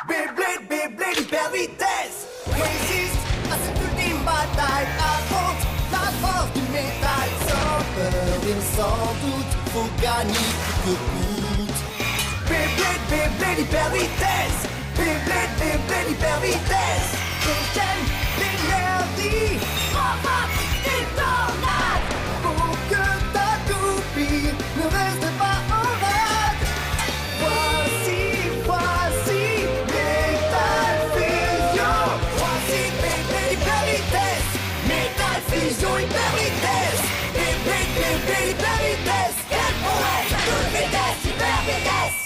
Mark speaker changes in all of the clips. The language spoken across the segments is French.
Speaker 1: Beyblade, Beyblade, hyper vitesse. Résiste à cette ultime bataille. Affronte la force du métal. Sans peur et sans doute, faut gagner coûte que coûte. Beyblade, Beyblade, hyper vitesse. Beyblade, Beyblade, hyper vitesse. Prochaine l'énergie. Provoque des tornades. Pour que ta toupie ne reste pas en rade. Voici Metal Fusion. Voici Beyblade, hyper vitesse. Metal Fusion, hyper vitesse. Beyblade, Beyblade, hyper vitesse. Quelle prouesse à toute vitesse, hyper vitesse.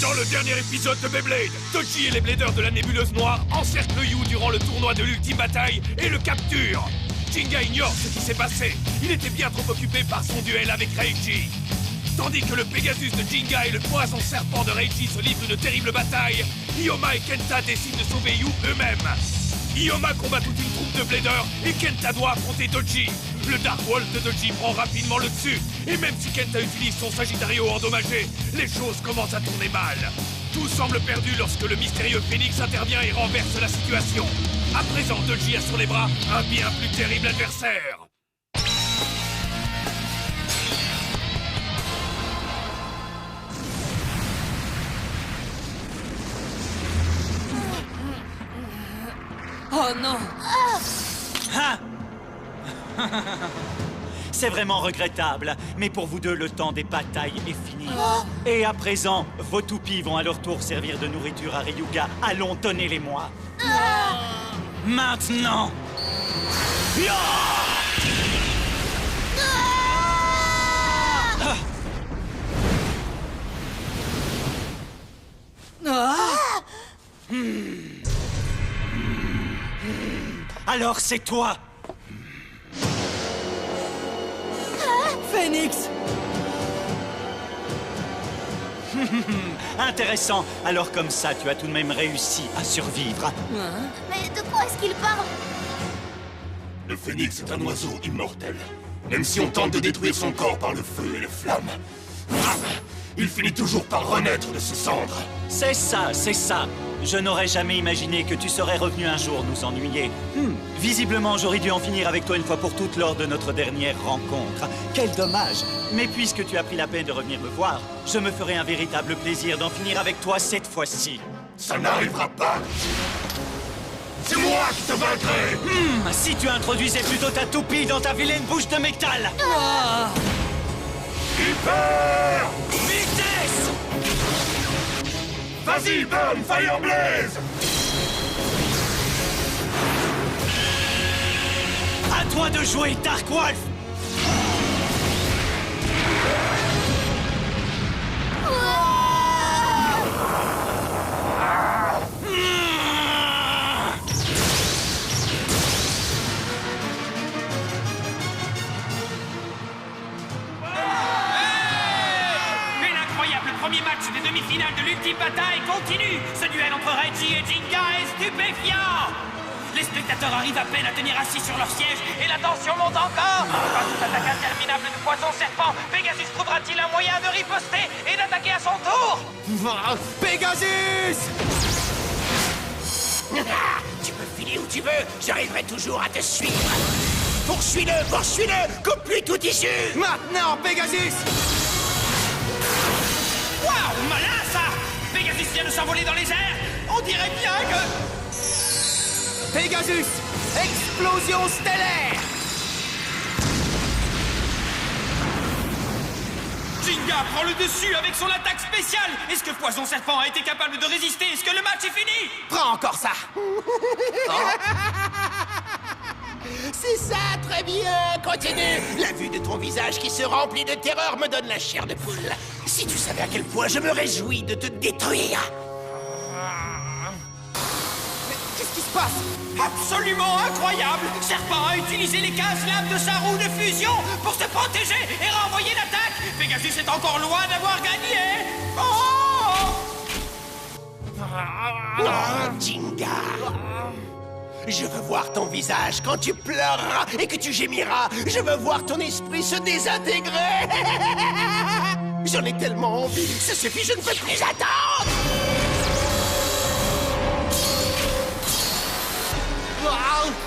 Speaker 2: Dans le dernier épisode de Beyblade, Dodgy et les Bladers de la nébuleuse noire encerclent Yu durant le tournoi de l'ultime bataille et le capturent. Jinga ignore ce qui s'est passé. Il était bien trop occupé par son duel avec Reiji. Tandis que le Pegasus de Jinga et le poison serpent de Reiji se livrent une terrible bataille, Ioma et Kenta décident de sauver Yu eux-mêmes. Ioma combat toute une troupe de Bladers et Kenta doit affronter Dodgy. Le Dark Wolf de Dodgy prend rapidement le dessus. Et même si Kenta utilise son Sagittario endommagé, les choses commencent à tourner mal. Tout semble perdu lorsque le mystérieux Phénix intervient et renverse la situation. À présent, Dodgy a sur les bras un bien plus terrible adversaire.
Speaker 3: Oh non!
Speaker 4: Ah! C'est vraiment regrettable, mais pour vous deux, le temps des batailles est fini. Et à présent, vos toupies vont à leur tour servir de nourriture à Ryuga. Allons, donnez-les-moi. Maintenant! Ya! Alors c'est toi!
Speaker 3: Phénix!
Speaker 4: Intéressant. Alors comme ça, tu as tout de même réussi à survivre.
Speaker 5: Mais de quoi est-ce qu'il parle?
Speaker 6: Le phénix est un oiseau immortel. Même si on tente de détruire son corps par le feu et les flammes, il finit toujours par renaître de ses cendres.
Speaker 4: C'est ça, c'est ça. Je n'aurais jamais imaginé que tu serais revenu un jour nous ennuyer. Visiblement, j'aurais dû en finir avec toi une fois pour toutes lors de notre dernière rencontre. Quel dommage. Mais puisque tu as pris la peine de revenir me voir, je me ferai un véritable plaisir d'en finir avec toi cette fois-ci.
Speaker 6: Ça n'arrivera pas. C'est moi qui te vaincrai.
Speaker 4: Si tu introduisais plutôt ta toupie dans ta vilaine bouche de métal.
Speaker 6: Hyper!
Speaker 4: Vitesse!
Speaker 6: Vas-y, Burn Fire Blaze!
Speaker 4: À toi de jouer, Dark Wolf!
Speaker 7: Premier match des demi-finales de l'ultime bataille continue. Ce duel entre Reiji et Jinga est stupéfiant. Les spectateurs arrivent à peine à tenir assis sur leur siège et la tension monte encore. Face aux attaques interminables de poison serpent, Pegasus trouvera-t-il un moyen de riposter et d'attaquer à son tour?
Speaker 1: Pegasus!
Speaker 8: Tu peux filer où tu veux, j'arriverai toujours à te suivre. Poursuis-le, poursuis-le, coupe-lui tout tissu.
Speaker 1: Maintenant, Pegasus!
Speaker 7: Waouh, malin ça! Pegasus vient de s'envoler dans les airs. On dirait bien que...
Speaker 1: Pegasus! Explosion stellaire!
Speaker 7: Jinga prend le dessus avec son attaque spéciale. Est-ce que Poison Serpent a été capable de résister? Est-ce que le match est fini?
Speaker 1: Prends encore ça!
Speaker 8: C'est ça, très bien, continue. La vue de ton visage qui se remplit de terreur me donne la chair de poule. Si tu savais à quel point je me réjouis de te détruire.
Speaker 1: Qu'est-ce qui se passe?
Speaker 7: Absolument incroyable! Serpent a utilisé les 15 lames de sa roue de fusion pour se protéger et renvoyer l'attaque. Pegasus est encore loin d'avoir gagné.
Speaker 8: Oh, Jinga! Je veux voir ton visage quand tu pleureras et que tu gémiras. Je veux voir ton esprit se désintégrer. J'en ai tellement envie. Ça suffit, je ne peux plus attendre.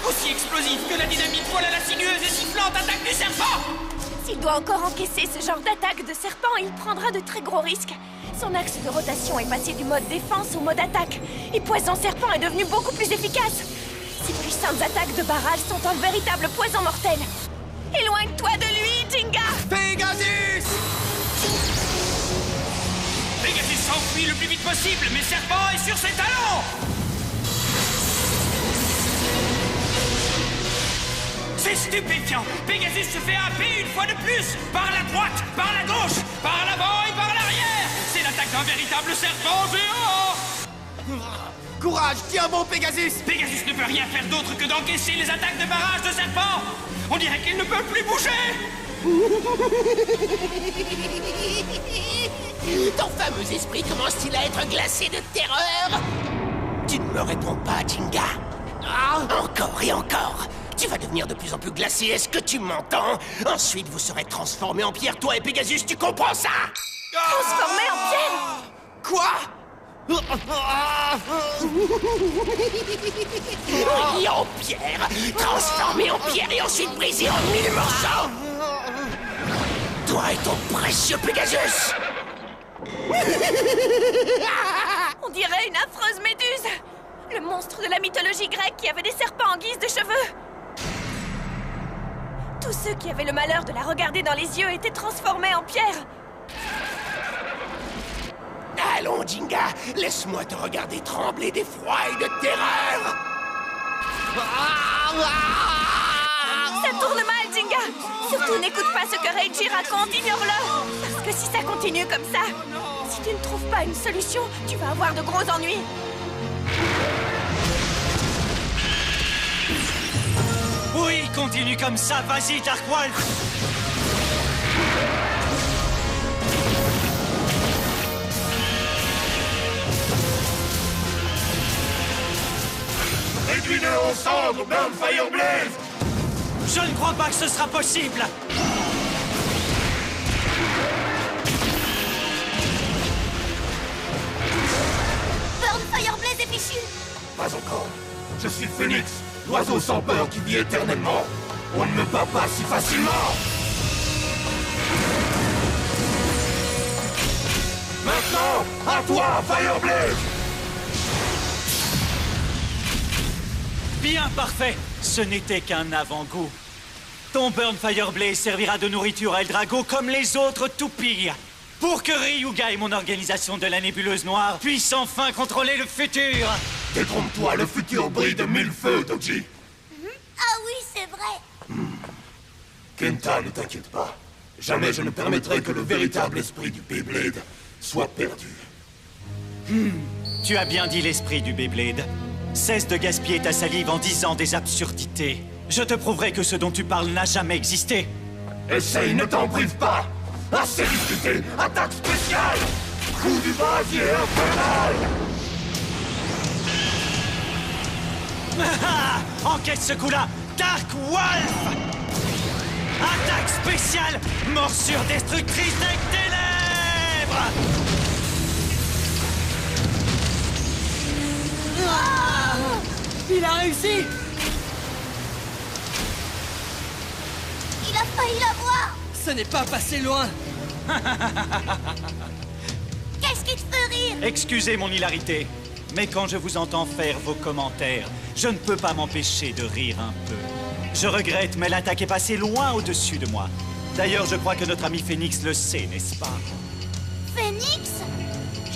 Speaker 7: Aussi explosif que la dynamite, voilà la sinueuse et sifflante attaque du serpent!
Speaker 5: S'il doit encore encaisser ce genre d'attaque de serpent, il prendra de très gros risques. Son axe de rotation est passé du mode défense au mode attaque. Et Poison Serpent est devenu beaucoup plus efficace. Ces puissantes attaques de barrage sont un véritable poison mortel. Éloigne-toi de lui, Jinga!
Speaker 8: Pegasus!
Speaker 7: Pegasus s'enfuit le plus vite possible, mais Serpent est sur ses talons! C'est stupéfiant! Pegasus se fait happer une fois de plus! Par la droite, par la gauche, par l'avant et par l'arrière! C'est l'attaque d'un véritable serpent géant!
Speaker 8: Courage, tiens bon, Pegasus!
Speaker 7: Pegasus ne peut rien faire d'autre que d'encaisser les attaques de barrage de serpent! On dirait qu'il ne peut plus bouger!
Speaker 8: Ton fameux esprit commence-t-il à être glacé de terreur? Tu ne me réponds pas, Jinga. Encore et encore. Tu vas devenir de plus en plus glacé, est-ce que tu m'entends? Ensuite, vous serez transformés en pierre, toi et Pegasus, tu comprends ça?
Speaker 5: Transformé en pierre!
Speaker 8: Quoi? Oui, en pierre! Transformé en pierre et ensuite brisé en 1000 morceaux! Toi et ton précieux Pegasus!
Speaker 5: On dirait une affreuse méduse! Le monstre de la mythologie grecque qui avait des serpents en guise de cheveux! Tous ceux qui avaient le malheur de la regarder dans les yeux étaient transformés en pierre!
Speaker 8: Allons, Jinga, laisse-moi te regarder trembler d'effroi et de terreur!
Speaker 5: Ça tourne mal, Jinga! Surtout n'écoute pas ce que Reiji raconte, ignore-le! Parce que si ça continue comme ça, si tu ne trouves pas une solution, tu vas avoir de gros ennuis!
Speaker 4: Oui, continue comme ça, vas-y, Darkwolf!
Speaker 6: Réduis-le en cendres, Burn Fire Blaze!
Speaker 4: Je ne crois pas que ce sera possible!
Speaker 5: Burn Fire Blaze est fichu!
Speaker 6: Pas encore. Je suis Phoenix, l'oiseau sans peur qui vit éternellement. On ne me bat pas si facilement. Maintenant, à toi, Fireblaze!
Speaker 4: Bien parfait! Ce n'était qu'un avant-goût. Ton Burn Fireblaze servira de nourriture à Eldrago comme les autres toupies. Pour que Ryuga et mon organisation de la nébuleuse noire puissent enfin contrôler le futur!
Speaker 6: Détrompe-toi, le futur brille de 1000 feux, Doji.
Speaker 5: Ah oui, c'est vrai!
Speaker 6: Kenta, ne t'inquiète pas. Jamais je ne permettrai que le véritable esprit du Beyblade soit perdu.
Speaker 4: Tu as bien dit l'esprit du Beyblade. Cesse de gaspiller ta salive en disant des absurdités. Je te prouverai que ce dont tu parles n'a jamais existé.
Speaker 6: Essaye, ne t'en prive pas. Assez discuté, attaque spéciale. Coup du brasier infernal.
Speaker 4: Encaisse ce coup-là, Dark Wolf! Attaque spéciale, morsure destructrice des ténèbres!
Speaker 3: Il a réussi!
Speaker 5: Il a failli l'avoir!
Speaker 3: Ce n'est pas passé loin!
Speaker 5: Qu'est-ce qui te fait rire?
Speaker 4: Excusez mon hilarité, mais quand je vous entends faire vos commentaires, je ne peux pas m'empêcher de rire un peu. Je regrette, mais l'attaque est passée loin au-dessus de moi. D'ailleurs, je crois que notre ami Phoenix le sait, n'est-ce pas?
Speaker 5: Phoenix?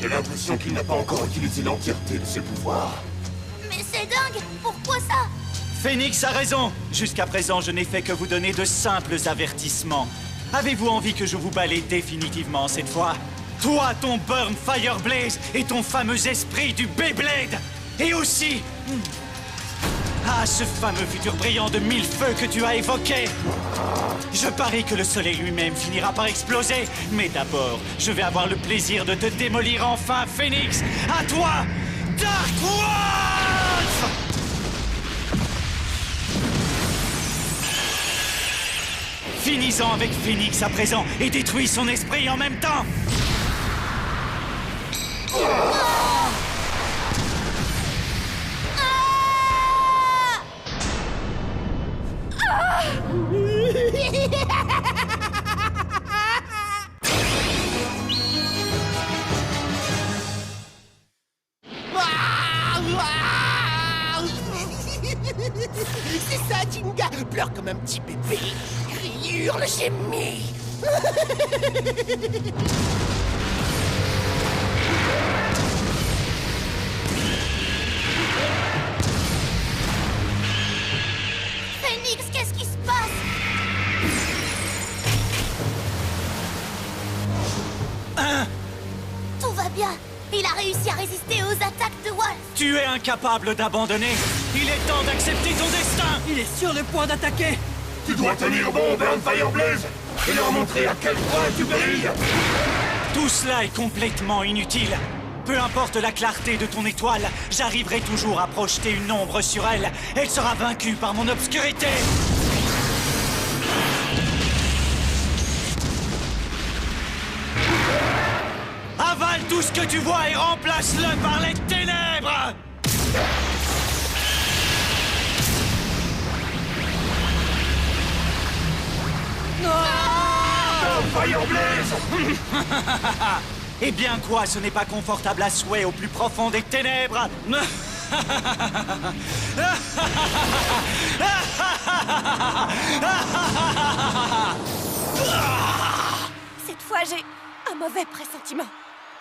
Speaker 6: J'ai l'impression qu'il n'a pas encore utilisé l'entièreté de ses pouvoirs.
Speaker 5: Mais c'est dingue! Pourquoi ça?
Speaker 4: Phoenix a raison. Jusqu'à présent, je n'ai fait que vous donner de simples avertissements. Avez-vous envie que je vous balaye définitivement cette fois? Toi, ton Burn Fireblaze et ton fameux esprit du Beyblade! Et aussi... Ah, ce fameux futur brillant de 1000 feux que tu as évoqué! Je parie que le soleil lui-même finira par exploser, mais d'abord, je vais avoir le plaisir de te démolir enfin, Phoenix! À toi, Dark Wolf! Finis-en avec Phoenix à présent et détruis son esprit en même temps!
Speaker 8: pleure comme un petit bébé. Crie, hurle, gémit.
Speaker 5: Phoenix, qu'est-ce qui se passe? Tout va bien. Il a réussi à résister aux attaques de Wolf.
Speaker 4: Tu es incapable d'abandonner. Il est temps d'accepter ton destin.
Speaker 3: Il est sur le point d'attaquer.
Speaker 6: Tu dois tenir bon, Burn Fireblaze, et leur montrer à quel point tu brilles.
Speaker 4: Tout cela est complètement inutile. Peu importe la clarté de ton étoile, j'arriverai toujours à projeter une ombre sur elle. Elle sera vaincue par mon obscurité. Avale tout ce que tu vois et remplace-le par les ténèbres!
Speaker 6: Fireblaze!
Speaker 4: Eh bien quoi, ce n'est pas confortable à souhait au plus profond des ténèbres.
Speaker 5: Cette fois, j'ai un mauvais pressentiment.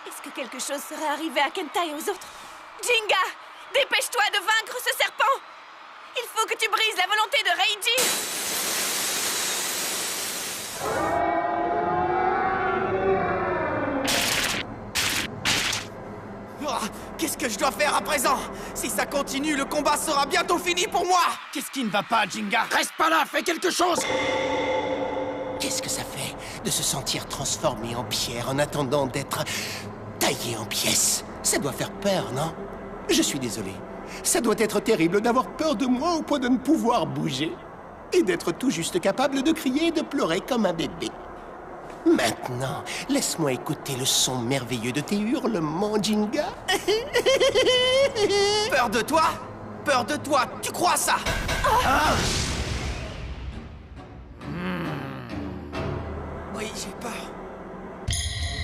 Speaker 5: Est-ce que quelque chose serait arrivé à Kenta et aux autres? Jinga! Dépêche-toi de vaincre ce serpent! Il faut que tu brises la volonté de Reiji!
Speaker 9: Qu'est-ce que je dois faire à présent? Si ça continue, le combat sera bientôt fini pour moi! Qu'est-ce qui ne va pas, Jinga? Reste pas là, fais quelque chose!
Speaker 8: Qu'est-ce que ça fait de se sentir transformé en pierre en attendant d'être taillé en pièces? Ça doit faire peur, non? Je suis désolé. Ça doit être terrible d'avoir peur de moi au point de ne pouvoir bouger. Et d'être tout juste capable de crier et de pleurer comme un bébé. Maintenant, laisse-moi écouter le son merveilleux de tes hurlements, Jinga.
Speaker 9: Peur de toi? Peur de toi, tu crois ça? Ah. Oui, j'ai peur.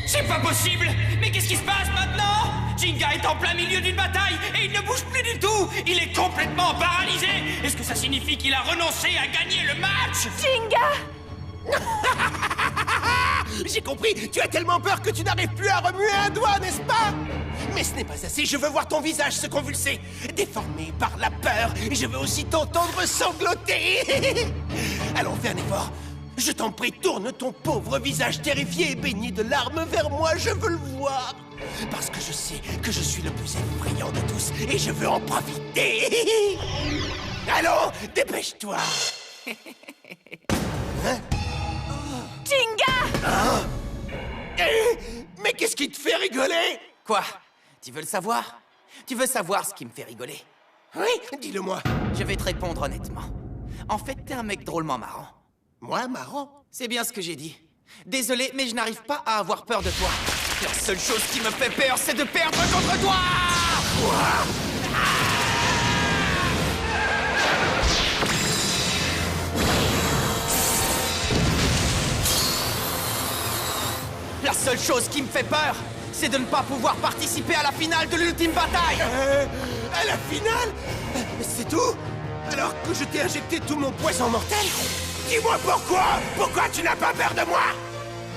Speaker 7: C'est pas possible! Mais qu'est-ce qui se passe maintenant? Jinga est en plein milieu d'une bataille et il ne bouge plus du tout! Il est complètement paralysé! Est-ce que ça signifie qu'il a renoncé à gagner le match?
Speaker 5: Jinga!
Speaker 8: J'ai compris, tu as tellement peur que tu n'arrives plus à remuer un doigt, n'est-ce pas? Mais ce n'est pas assez, je veux voir ton visage se convulser, déformé par la peur, et je veux aussi t'entendre sangloter. Allons, fais un effort. Je t'en prie, tourne ton pauvre visage terrifié et baigné de larmes vers moi, je veux le voir. Parce que je sais que je suis le plus effrayant de tous, et je veux en profiter. Allons, dépêche-toi. Hein?
Speaker 5: Jinga!
Speaker 8: Mais qu'est-ce qui te fait rigoler?
Speaker 9: Quoi? Tu veux le savoir? Tu veux savoir ce qui me fait rigoler?
Speaker 8: Oui, dis-le-moi.
Speaker 9: Je vais te répondre honnêtement. En fait, t'es un mec drôlement marrant.
Speaker 8: Moi, marrant?
Speaker 9: C'est bien ce que j'ai dit. Désolé, mais je n'arrive pas à avoir peur de toi. La seule chose qui me fait peur, c'est de perdre contre toi! La seule chose qui me fait peur, c'est de ne pas pouvoir participer à la finale de l'ultime bataille!
Speaker 8: À la finale? C'est tout? Alors que je t'ai injecté tout mon poison mortel? Dis-moi pourquoi? Pourquoi tu n'as pas peur de moi?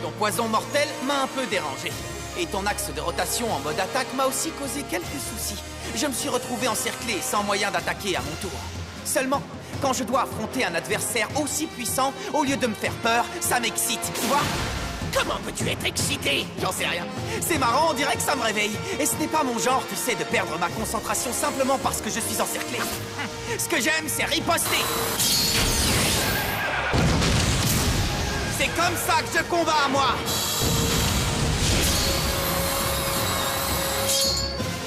Speaker 9: Ton poison mortel m'a un peu dérangé. Et ton axe de rotation en mode attaque m'a aussi causé quelques soucis. Je me suis retrouvé encerclé sans moyen d'attaquer à mon tour. Seulement, quand je dois affronter un adversaire aussi puissant, au lieu de me faire peur, ça m'excite, tu vois?
Speaker 8: Comment peux-tu être excité?
Speaker 9: J'en sais rien. C'est marrant, on dirait que ça me réveille. Et ce n'est pas mon genre, tu sais, de perdre ma concentration simplement parce que je suis encerclé. Ce que j'aime, c'est riposter. C'est comme ça que je combats à moi.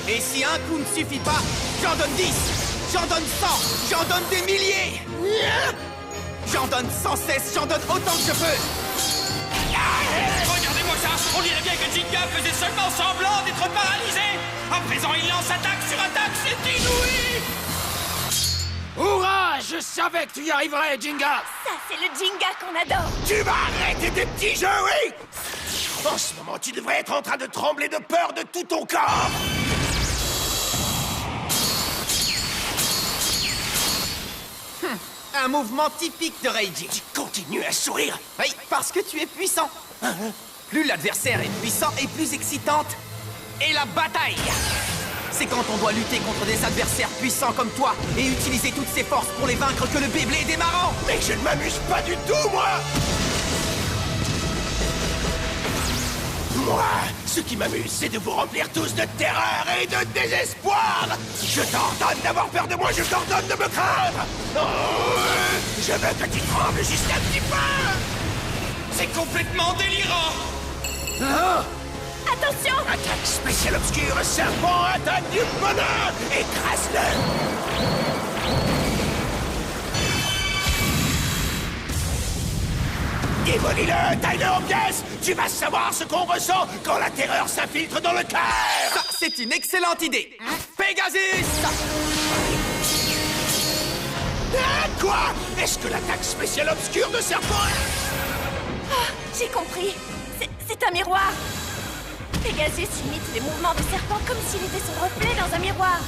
Speaker 9: Et si un coup ne suffit pas, j'en donne 10, j'en donne 100, j'en donne des milliers. J'en donne sans cesse, j'en donne autant que je peux.
Speaker 7: Regardez-moi ça! On dirait bien que Jinga faisait seulement semblant d'être paralysé! À présent, il lance attaque sur attaque, c'est inouï!
Speaker 2: Hurrah! Je savais que tu y arriverais, Jinga!
Speaker 5: Ça, c'est le Jinga qu'on adore!
Speaker 8: Tu vas arrêter tes petits jeux, oui? En ce moment, tu devrais être en train de trembler de peur de tout ton corps!
Speaker 9: Un mouvement typique de Reiji.
Speaker 8: Tu continues à sourire.
Speaker 9: Oui, parce que tu es puissant. Plus l'adversaire est puissant et plus excitante est la bataille. C'est quand on doit lutter contre des adversaires puissants comme toi et utiliser toutes ses forces pour les vaincre que le Beyblade est marrant.
Speaker 8: Mais je ne m'amuse pas du tout, moi. Moi, ce qui m'amuse, c'est de vous remplir tous de terreur et de désespoir. Je t'ordonne d'avoir peur de moi, je t'ordonne de me craindre. Oh, je veux que tu trembles juste un petit peu.
Speaker 7: C'est complètement délirant.
Speaker 8: Oh.
Speaker 5: Attention!
Speaker 8: Attaque spéciale obscure, serpent, attaque du bonheur. Écrase-le. Démolis-le, taille-le en pièces. Tu vas savoir ce qu'on ressent quand la terreur s'infiltre dans le cœur.
Speaker 9: Ça, c'est une excellente idée. Pegasus!
Speaker 8: Ah, quoi? Est-ce que l'attaque spéciale obscure de serpent...
Speaker 5: Ah, j'ai compris. C'est un miroir. Pegasus imite les mouvements de serpent comme s'il était son reflet dans un miroir.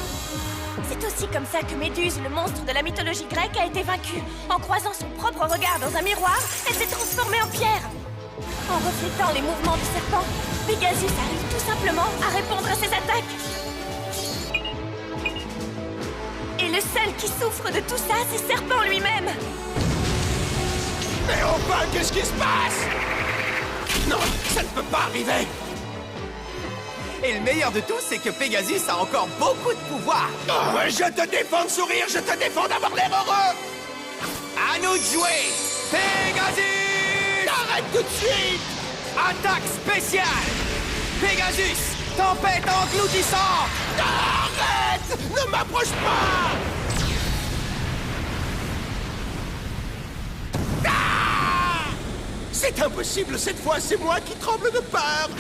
Speaker 5: C'est aussi comme ça que Méduse, le monstre de la mythologie grecque, a été vaincue. En croisant son propre regard dans un miroir, elle s'est transformée en pierre. En reflétant les mouvements du serpent, Pegasus arrive tout simplement à répondre à ses attaques. Et le seul qui souffre de tout ça, c'est Serpent lui-même.
Speaker 8: Mais enfin, qu'est-ce qui se passe? Non, ça ne peut pas arriver.
Speaker 9: Et le meilleur de tout, c'est que Pegasus a encore beaucoup de pouvoir.
Speaker 8: Oh, je te défends de sourire, je te défends d'avoir l'air heureux.
Speaker 9: À nous de jouer. Pegasus!
Speaker 8: Arrête tout de suite.
Speaker 9: Attaque spéciale. Pegasus, tempête engloutissante.
Speaker 8: Arrête! Ne m'approche pas. Ah! C'est impossible, cette fois, c'est moi qui tremble de peur.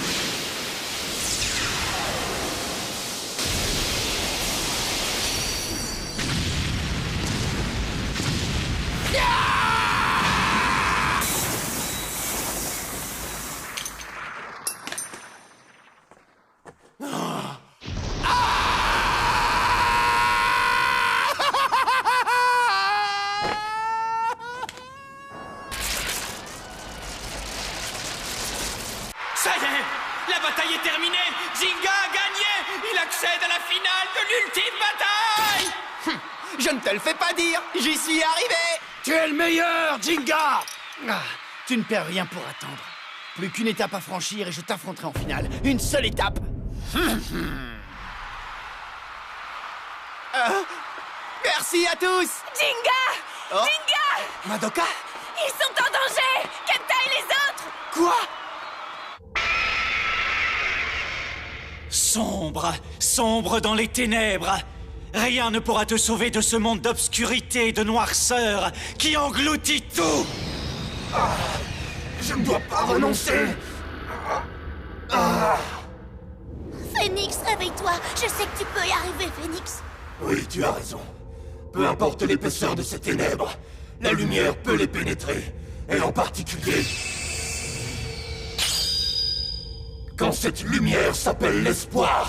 Speaker 7: Ça y est, la bataille est terminée. Jinga a gagné. Il accède à la finale de l'ultime bataille.
Speaker 9: Je ne te le fais pas dire, j'y suis arrivé.
Speaker 10: Tu es le meilleur, Jinga! Ah, tu ne perds rien pour attendre. Plus qu'une étape à franchir et je t'affronterai en finale. Une seule étape.
Speaker 9: Merci à tous.
Speaker 5: Jinga!
Speaker 9: Oh.
Speaker 5: Jinga!
Speaker 9: Madoka?
Speaker 5: Ils sont en danger! Kenta et les autres!
Speaker 9: Quoi?
Speaker 4: Sombre, sombre dans les ténèbres. Rien ne pourra te sauver de ce monde d'obscurité et de noirceur qui engloutit tout.
Speaker 6: Je ne dois pas renoncer.
Speaker 5: Phoenix, réveille-toi! Je sais que tu peux y arriver, Phoenix!
Speaker 6: Oui, tu as raison. Peu importe l'épaisseur de ces ténèbres, la lumière peut les pénétrer. Et en particulier... quand cette lumière s'appelle l'espoir.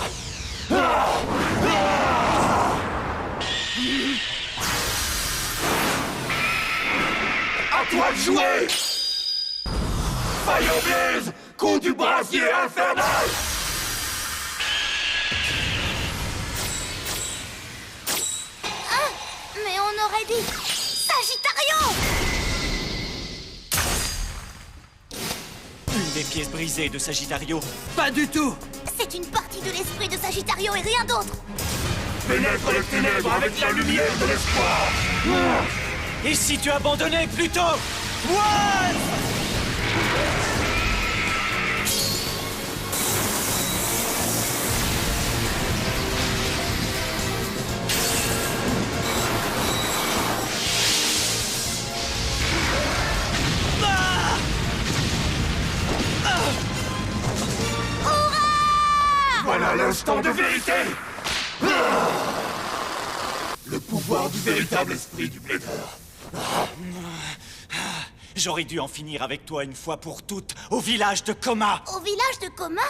Speaker 6: À toi de jouer! Fire Blaze! Coup du brasier infernal!
Speaker 5: Ah! Mais on aurait dit... Sagittario!
Speaker 4: Une des pièces brisées de Sagittario.
Speaker 3: Pas du tout!
Speaker 5: C'est une partie de l'esprit de Sagittario et rien d'autre!
Speaker 6: Pénètre les ténèbres avec la lumière de l'espoir!
Speaker 4: Et si tu abandonnais plutôt? One!
Speaker 6: Voilà l'instant de vérité! Le pouvoir du véritable esprit du Blader.
Speaker 4: J'aurais dû en finir avec toi une fois pour toutes, au village de Coma.
Speaker 5: Au village de Coma?